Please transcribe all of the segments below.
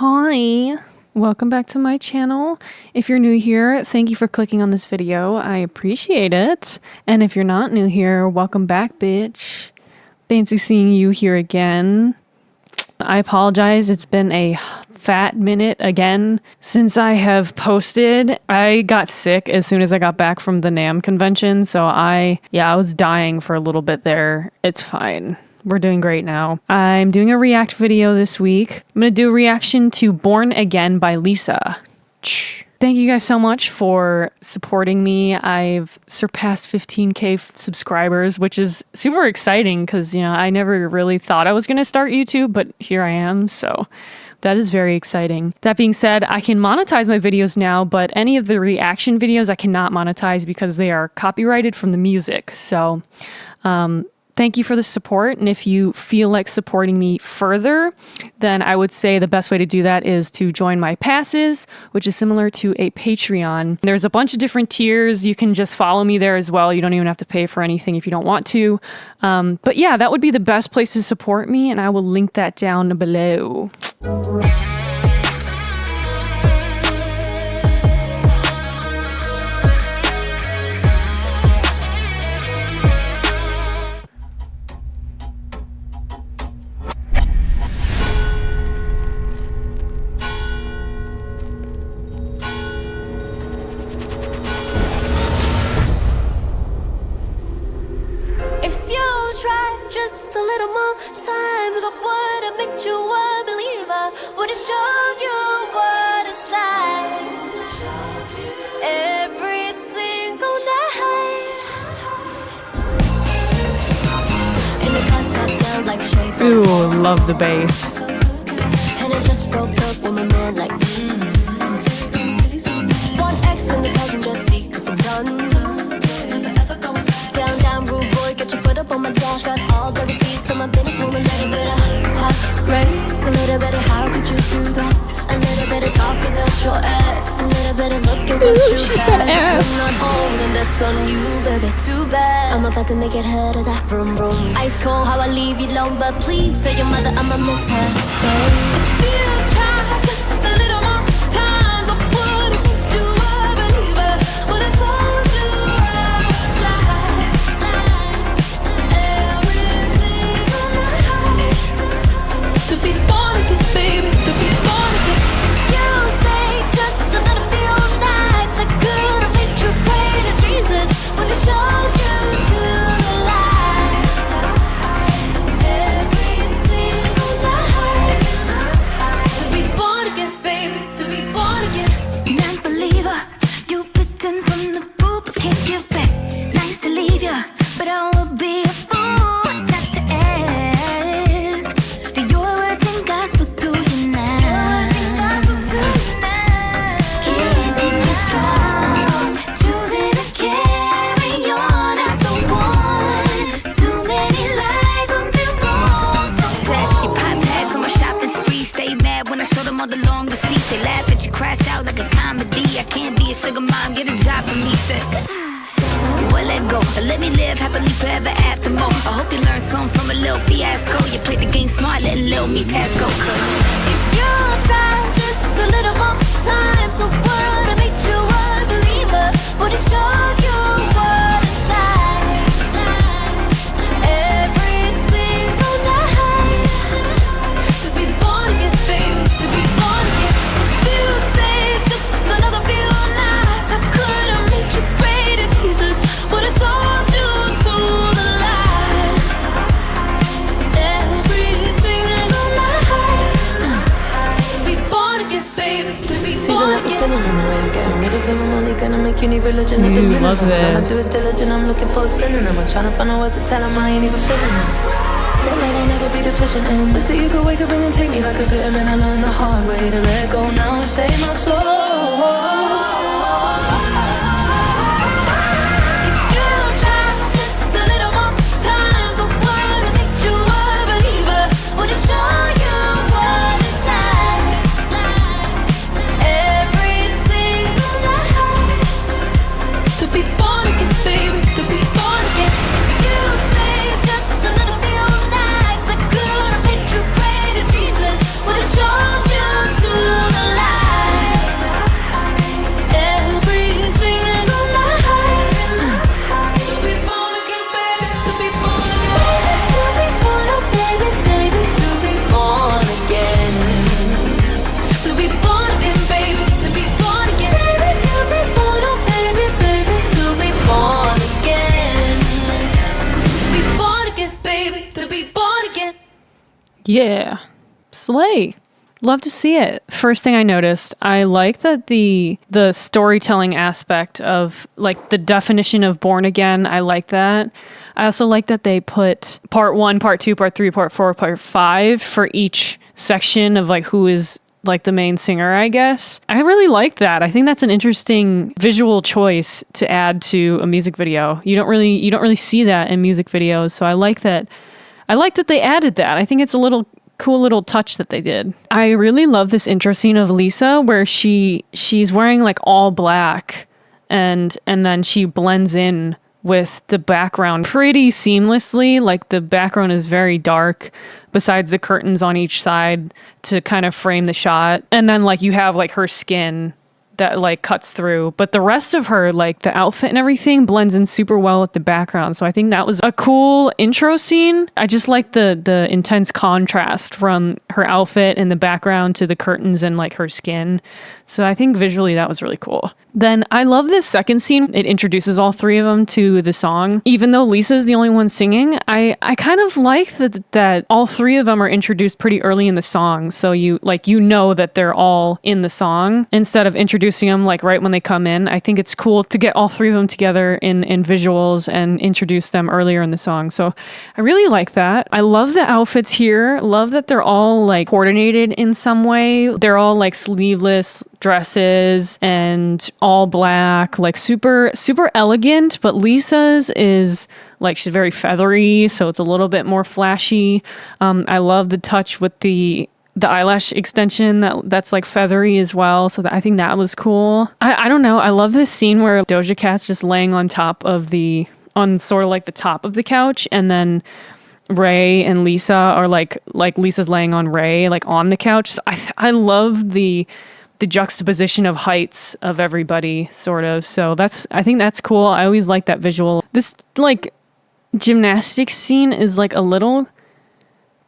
Hi, welcome back to my channel. If you're new here, thank you for clicking on this video. I appreciate it. And if you're not new here, welcome back, bitch. Fancy seeing you here again. I apologize, it's been a fat minute again since I have posted. I got sick as soon as I got back from the NAMM convention, so I was dying for a little bit there. It's fine. We're doing great now. I'm doing a react video this week. I'm gonna do a reaction to Born Again by Lisa. Thank you guys so much for supporting me. I've surpassed 15K subscribers, which is super exciting because, you know, I never really thought I was gonna start YouTube, but here I am, so that is very exciting. That being said, I can monetize my videos now, but any of the reaction videos I cannot monetize because they are copyrighted from the music. So, thank you for the support, and if you feel like supporting me further, then I would say the best way to do that is to join my passes, which is similar to a Patreon. There's a bunch of different tiers. You can just follow me there as well. You don't even have to pay for anything if you don't want to. But yeah, that would be the best place to support me, and I will link that down below. Just a little more times, I would have made you a believer. Would have shown you what it's like every single night. And it got tapped down like shades. Ooh, love the bass. And I just broke up with my man like one X in the passenger seat, cause I'm done. Down, rude boy, get your foot up on my dash. Got all the receipts to my business woman. A little bit of heartbreak, a little bit of how could you do that? A little bit of talking at your ass, a little bit of look at what you she had. said ass. You're not home and that's on you, baby. Too bad. I'm about to make it hurt as I vroom vroom. Ice cold how I leave you alone, but please tell your mother I'ma miss her. So if you try just a little more times, I would've made you a believer. Would have told you how it's like every single night. To be born again, baby, to be born again. You stayed just another few nights. I could've made you pray to Jesus when He showed you to the light. Every single night. To be born again, baby, to be born again. Non-believer, you bitten from the fruit but can't give back. Nice to leave ya, but I would be a fool not to ask. Do your words and gospel to you now? Keeping you strong, choosing to carry on after one. Too many lies won't be wrong. So Set your pop tags on my shopping spree. Stay mad when I show them all the long receipts. They laugh at you, crash out like a comedy. I can't be a sugar mom, get a job for me. Say, well, let go, let me live happily forever after more. I hope you learn something from a little fiasco. You played the game smart, letting little me pass go. if you try just a little more time, the world will make you a believer. Would it show you what it's like every single night? To be born again, baby, to be born again. If you stayed just another few nights, I could've made you pray to Jesus. Would have sold you to the light every single night. To be born again, baby, to be born again. Sinning in the way I'm getting rid of him. I'm only gonna make you need religion at the minimum. love I'ma this. do it diligent, I'm looking for a synonym. I'm trying to find out words to tell him I ain't even feeling him. That love will never be deficient in. But so you could wake up and then take me like a vitamin. I learned the hard way to let go now and save my soul. To Yeah. Slay. Love to see it. First thing I noticed, I like that the storytelling aspect of like the definition of born again. I like that. I also like that they put part 1, part 2, part 3, part 4, part 5 for each section of like who is like the main singer, I guess. I really like that. I think that's an interesting visual choice to add to a music video. You don't really see that in music videos, so I like that. I like that they added that. I think it's a cool little touch that they did. I really love this intro scene of Lisa where she's wearing like all black and then she blends in with the background pretty seamlessly. Like the background is very dark besides the curtains on each side to kind of frame the shot. And then like you have like her skin that like cuts through, but the rest of her, like the outfit and everything, blends in super well with the background. So I think that was a cool intro scene. I just like the intense contrast from her outfit and the background to the curtains and like her skin. So I think visually that was really cool. Then I love this second scene. It introduces all three of them to the song. Even though Lisa's the only one singing, I kind of like that all three of them are introduced pretty early in the song. So you know that they're all in the song instead of introducing them like right when they come in. I think it's cool to get all three of them together in visuals and introduce them earlier in the song. So I really like that. I love the outfits here. Love that they're all like coordinated in some way. They're all like sleeveless dresses and all black, like super elegant, but Lisa's is like she's very feathery, so it's a little bit more flashy. I love the touch with the eyelash extension that's like feathery as well, so I think that was cool. I don't know, I love this scene where Doja Cat's just laying on top of on sort of like the top of the couch, and then RAYE and Lisa are like Lisa's laying on RAYE like on the couch. So I love the juxtaposition of heights of everybody, sort of. So I think that's cool. I always like that visual. This like gymnastics scene is like a little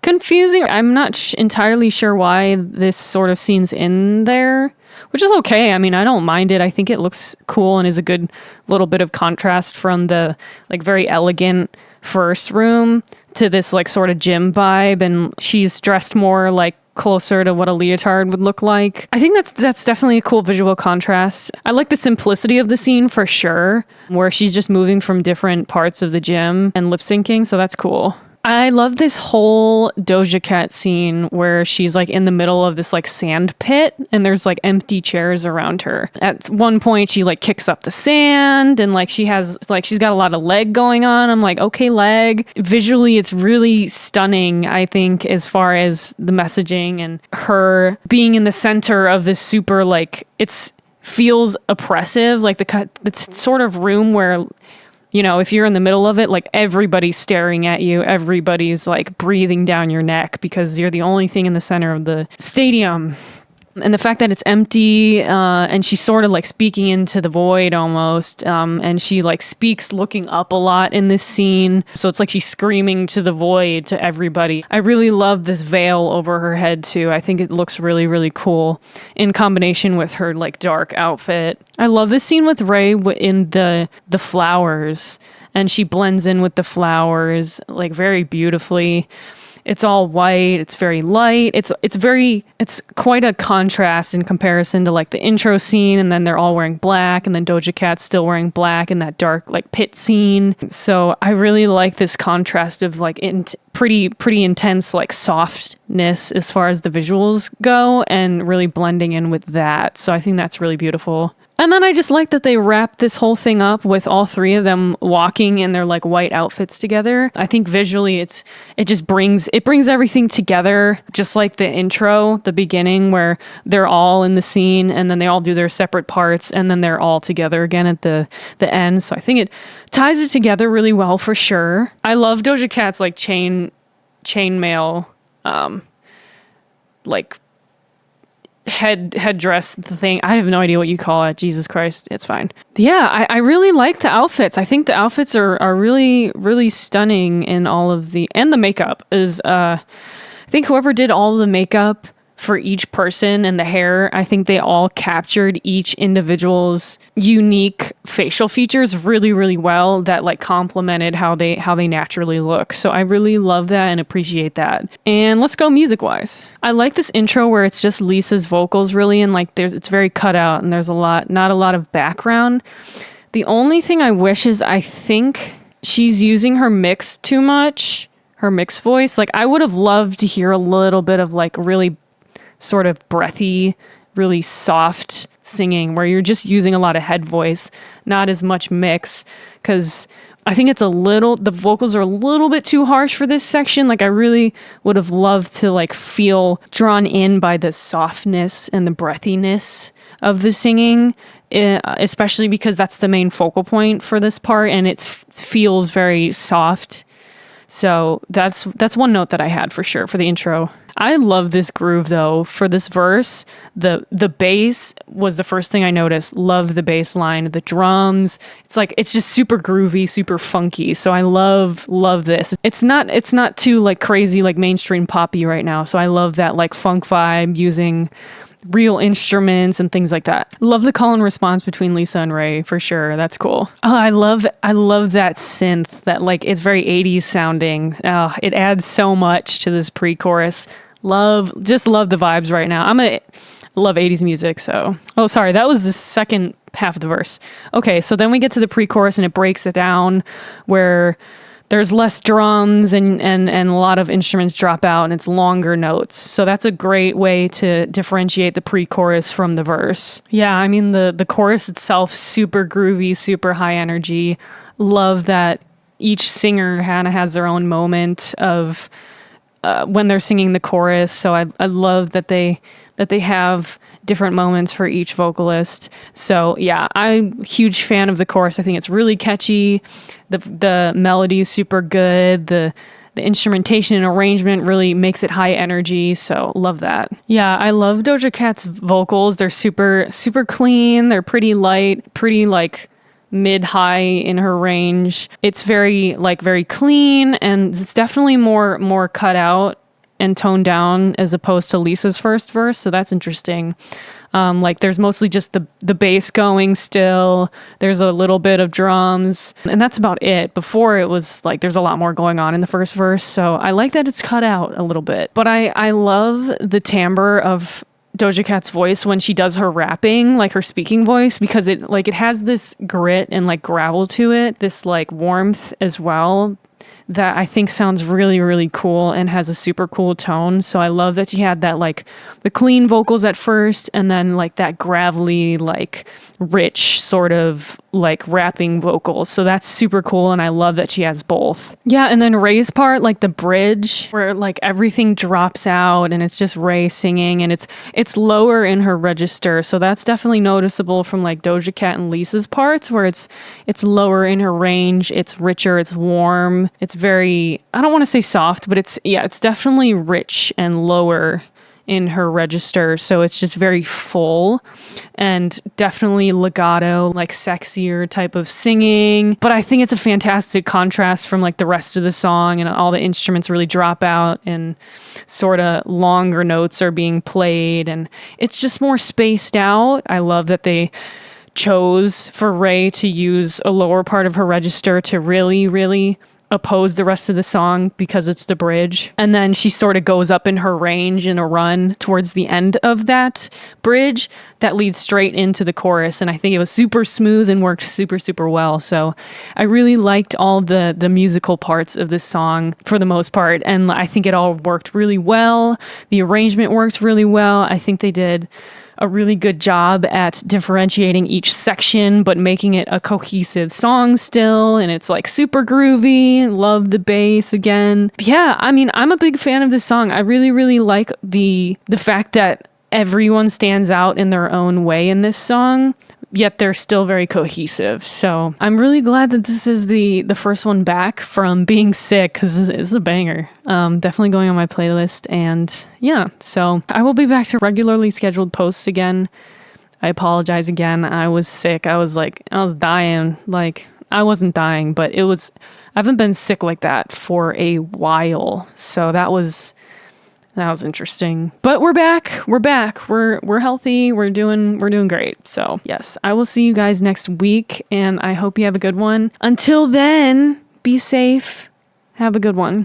confusing. I'm not entirely sure why this sort of scene's in there, which is okay. I mean, I don't mind it. I think it looks cool and is a good little bit of contrast from the like very elegant first room to this like sort of gym vibe, and she's dressed more like closer to what a leotard would look like. I think that's definitely a cool visual contrast. I like the simplicity of the scene for sure, where she's just moving from different parts of the gym and lip syncing, so that's cool. I love this whole Doja Cat scene where she's like in the middle of this like sand pit and there's like empty chairs around her. At one point she like kicks up the sand and like she's got a lot of leg going on. I'm like, okay, leg. Visually it's really stunning, I think, as far as the messaging and her being in the center of this super like feels oppressive, like the sort of room where, you know, if you're in the middle of it, like everybody's staring at you, everybody's like breathing down your neck because you're the only thing in the center of the stadium. And the fact that it's empty, and she's sort of like speaking into the void almost, and she like speaks looking up a lot in this scene. So it's like she's screaming to the void to everybody. I really love this veil over her head too. I think it looks really, really cool in combination with her like dark outfit. I love this scene with RAYE in the flowers, and she blends in with the flowers like very beautifully. It's all white. It's very light. It's quite a contrast in comparison to like the intro scene, and then they're all wearing black, and then Doja Cat's still wearing black in that dark like pit scene. So I really like this contrast of like pretty intense like softness as far as the visuals go, and really blending in with that. So I think that's really beautiful. And then I just like that they wrapped this whole thing up with all three of them walking in their like white outfits together. I think visually it brings everything together, just like the intro, the beginning where they're all in the scene and then they all do their separate parts and then they're all together again at the end. So I think it ties it together really well for sure. I love Doja Cat's like chainmail like headdress thing. I have no idea what you call it. Jesus Christ, it's fine. Yeah, I really like the outfits. I think the outfits are really, really stunning in all of and the makeup is I think whoever did all of the makeup for each person, and the hair, I think they all captured each individual's unique facial features really, really well, that like complemented how they naturally look. So I really love that and appreciate that. And let's go music wise. I like this intro where it's just Lisa's vocals really, and like it's very cut out and there's not a lot of background. The only thing I wish is I think she's using her mix too much, her mix voice. Like I would have loved to hear a little bit of like really sort of breathy, really soft singing where you're just using a lot of head voice, not as much mix, because I think the vocals are a little bit too harsh for this section. Like I really would have loved to like feel drawn in by the softness and the breathiness of the singing, especially because that's the main focal point for this part and it feels very soft. So that's one note that I had for sure for the intro. I love this groove though. For this verse, the bass was the first thing I noticed. Love the bass line, the drums. It's just super groovy, super funky. So I love this. It's not too like crazy like mainstream poppy right now. So I love that like funk vibe using real instruments and things like that. Love the call and response between Lisa and Raye for sure. That's cool. Oh, I love that synth that like it's very 80s sounding. Oh, it adds so much to this pre-chorus. Love the vibes right now. Love 80s music. So, oh, sorry. That was the second half of the verse. Okay. So then we get to the pre-chorus and it breaks it down where there's less drums and a lot of instruments drop out and it's longer notes. So that's a great way to differentiate the pre-chorus from the verse. Yeah, I mean, the chorus itself, super groovy, super high energy. Love that each singer kind of has their own moment of when they're singing the chorus. So I love that they have different moments for each vocalist. So yeah, I'm a huge fan of the chorus. I think it's really catchy. The melody is super good. The instrumentation and arrangement really makes it high energy. So love that. Yeah, I love Doja Cat's vocals. They're super, super clean. They're pretty light, pretty like mid-high in her range. It's very clean and it's definitely more cut out and toned down as opposed to Lisa's first verse. So that's interesting. Like there's mostly just the bass going still. There's a little bit of drums and that's about it. Before it was like, there's a lot more going on in the first verse. So I like that it's cut out a little bit, but I love the timbre of Doja Cat's voice when she does her rapping, like her speaking voice, because it has this grit and like gravel to it, this like warmth as well, that I think sounds really, really cool and has a super cool tone. So I love that she had that like the clean vocals at first and then like that gravelly, like rich sort of like rapping vocals. So that's super cool. And I love that she has both. Yeah. And then Raye's part, like the bridge where like everything drops out and it's just Raye singing and it's lower in her register. So that's definitely noticeable from like Doja Cat and Lisa's parts where it's lower in her range. It's richer. It's warm. It's very, I don't want to say soft, but it's definitely rich and lower in her register. So it's just very full and definitely legato, like sexier type of singing. But I think it's a fantastic contrast from like the rest of the song and all the instruments really drop out and sort of longer notes are being played and it's just more spaced out. I love that they chose for Raye to use a lower part of her register to really, really oppose the rest of the song because it's the bridge. And then she sort of goes up in her range in a run towards the end of that bridge that leads straight into the chorus. And I think it was super smooth and worked super, super well. So I really liked all the musical parts of this song for the most part. And I think it all worked really well. The arrangement worked really well. I think they did a really good job at differentiating each section, but making it a cohesive song still. And it's like super groovy. Love the bass again. But yeah, I mean, I'm a big fan of this song. I really, really like the fact that everyone stands out in their own way in this song, yet they're still very cohesive. So I'm really glad that this is the first one back from being sick because it's a banger. Definitely going on my playlist. And yeah, so I will be back to regularly scheduled posts again. I apologize again. I was sick. I was dying. Like I wasn't dying, but I haven't been sick like that for a while. So that was That was interesting. But we're back. We're back. We're healthy. We're doing great. So yes, I will see you guys next week, and I hope you have a good one. Until then, be safe. Have a good one.